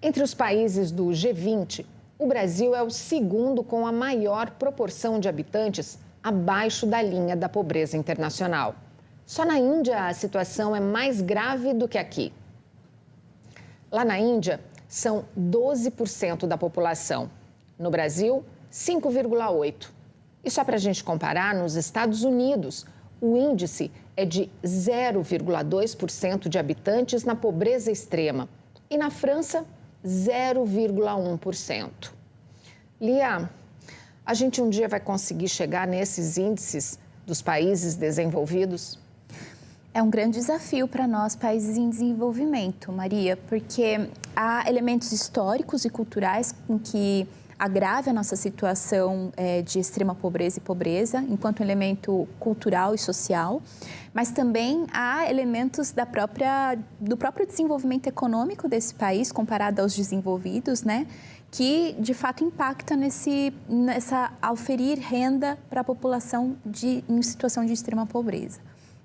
Entre os países do G20, o Brasil é o segundo com a maior proporção de habitantes abaixo da linha da pobreza internacional. Só na Índia a situação é mais grave do que aqui. Lá na Índia, são 12% da população. No Brasil, 5,8%. E só para a gente comparar, nos Estados Unidos, o índice é de 0,2% de habitantes na pobreza extrema. E na França, 0,1%. Lia, a gente um dia vai conseguir chegar nesses índices dos países desenvolvidos? É um grande desafio para nós, países em desenvolvimento, Maria, porque há elementos históricos e culturais com que agrave a nossa situação de extrema pobreza e pobreza, enquanto um elemento cultural e social, mas também há elementos do próprio desenvolvimento econômico desse país, comparado aos desenvolvidos, né, que de fato impacta ao oferir renda para a população em situação de extrema pobreza.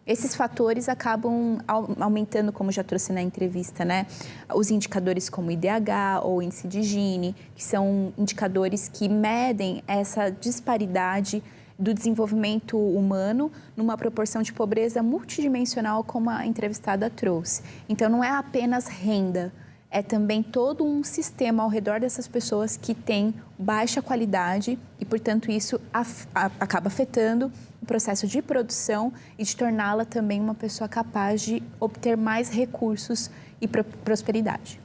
Esses fatores acabam aumentando, como já trouxe na entrevista, né? Os indicadores como IDH ou índice de Gini, que são indicadores que medem essa disparidade do desenvolvimento humano numa proporção de pobreza multidimensional, como a entrevistada trouxe. Então, não é apenas renda, é também todo um sistema ao redor dessas pessoas que tem baixa qualidade e, portanto, isso acaba afetando o processo de produção e de torná-la também uma pessoa capaz de obter mais recursos e prosperidade.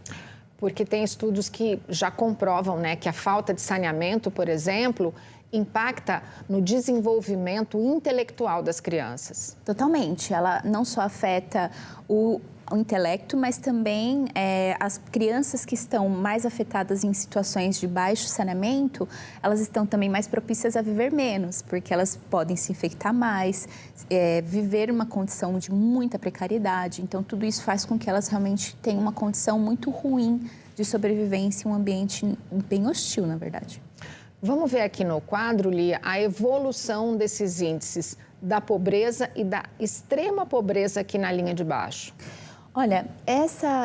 Porque tem estudos que já comprovam, né, que a falta de saneamento, por exemplo, impacta no desenvolvimento intelectual das crianças. Totalmente. Ela não só afeta o intelecto, mas também as crianças que estão mais afetadas em situações de baixo saneamento, elas estão também mais propícias a viver menos, porque elas podem se infectar mais, viver uma condição de muita precariedade. Então, tudo isso faz com que elas realmente tenham uma condição muito ruim de sobrevivência em um ambiente bem hostil, na verdade. Vamos ver aqui no quadro, Lia, a evolução desses índices da pobreza e da extrema pobreza aqui na linha de baixo. Olha,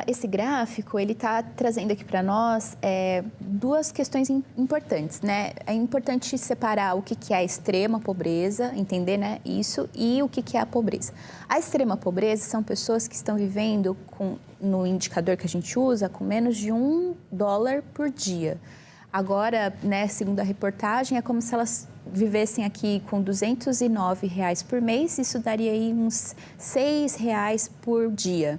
esse gráfico, ele está trazendo aqui para nós duas questões importantes, né? É importante separar o que é a extrema pobreza, entender, né, isso, e o que é a pobreza. A extrema pobreza são pessoas que estão vivendo, no indicador que a gente usa, com menos de $1 por dia. Agora, né, segundo a reportagem, é como se elas vivessem aqui com R$209 por mês, isso daria aí uns R$6 por dia.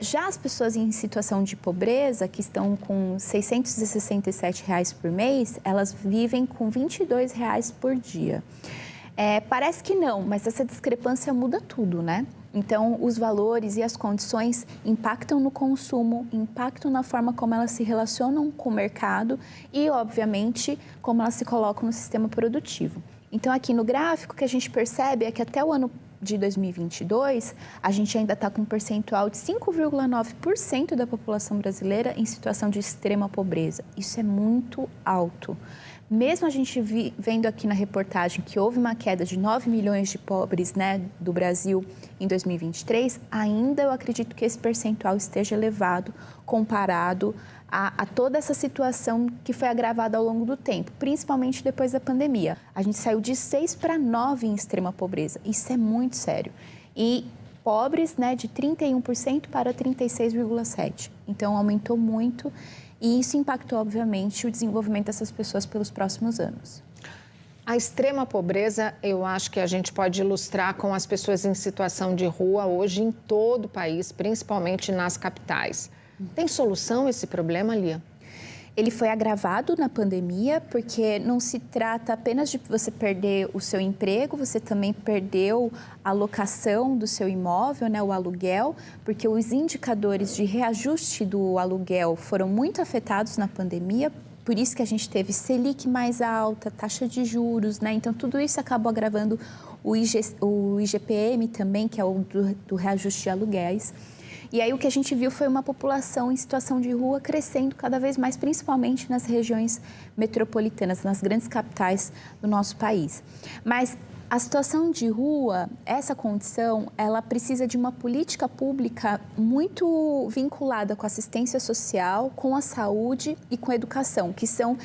Já as pessoas em situação de pobreza, que estão com R$667 por mês, elas vivem com R$22 por dia. Parece que não, mas essa discrepância muda tudo, né? Então, os valores e as condições impactam no consumo, impactam na forma como elas se relacionam com o mercado e, obviamente, como elas se colocam no sistema produtivo. Então, aqui no gráfico, o que a gente percebe é que até o ano de 2022, a gente ainda está com um percentual de 5,9% da população brasileira em situação de extrema pobreza. Isso é muito alto. Mesmo a gente vendo aqui na reportagem que houve uma queda de 9 milhões de pobres, né, do Brasil em 2023, ainda eu acredito que esse percentual esteja elevado comparado a toda essa situação que foi agravada ao longo do tempo, principalmente depois da pandemia. A gente saiu de 6 para 9 em extrema pobreza. Isso é muito sério. E pobres, né, de 31% para 36,7%. Então, aumentou muito. E isso impactou, obviamente, o desenvolvimento dessas pessoas pelos próximos anos. A extrema pobreza, eu acho que a gente pode ilustrar com as pessoas em situação de rua hoje em todo o país, principalmente nas capitais. Tem solução esse problema, Lia? Ele foi agravado na pandemia porque não se trata apenas de você perder o seu emprego, você também perdeu a locação do seu imóvel, né, o aluguel, porque os indicadores de reajuste do aluguel foram muito afetados na pandemia, por isso que a gente teve Selic mais alta, taxa de juros, né? Então, tudo isso acabou agravando o IGPM também, que é o do reajuste de aluguéis. E aí o que a gente viu foi uma população em situação de rua crescendo cada vez mais, principalmente nas regiões metropolitanas, nas grandes capitais do nosso país. Mas A situação de rua, essa condição, ela precisa de uma política pública muito vinculada com a assistência social, com a saúde e com a educação, que são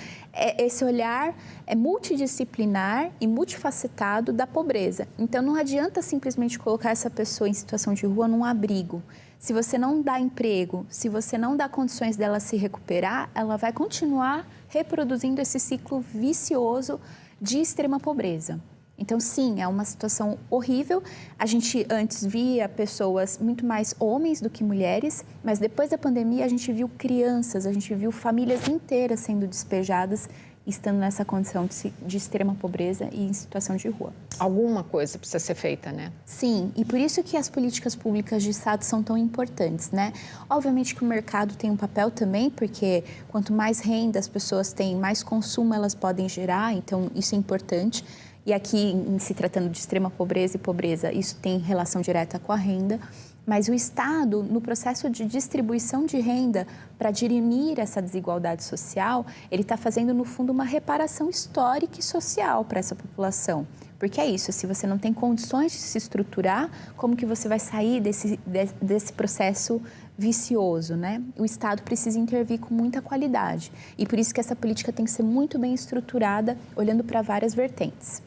esse olhar multidisciplinar e multifacetado da pobreza. Então, não adianta simplesmente colocar essa pessoa em situação de rua num abrigo. Se você não dá emprego, se você não dá condições dela se recuperar, ela vai continuar reproduzindo esse ciclo vicioso de extrema pobreza. Então, sim, é uma situação horrível. A gente antes via pessoas, muito mais homens do que mulheres, mas depois da pandemia a gente viu crianças, a gente viu famílias inteiras sendo despejadas, estando nessa condição de extrema pobreza e em situação de rua. Alguma coisa precisa ser feita, né? Sim, e por isso que as políticas públicas de Estado são tão importantes, né? Obviamente que o mercado tem um papel também, porque quanto mais renda as pessoas têm, mais consumo elas podem gerar, então isso é importante. E aqui, em se tratando de extrema pobreza e pobreza, isso tem relação direta com a renda. Mas o Estado, no processo de distribuição de renda para dirimir essa desigualdade social, ele está fazendo, no fundo, uma reparação histórica e social para essa população. Porque é isso, se você não tem condições de se estruturar, como que você vai sair desse processo vicioso, né? O Estado precisa intervir com muita qualidade. E por isso que essa política tem que ser muito bem estruturada, olhando para várias vertentes.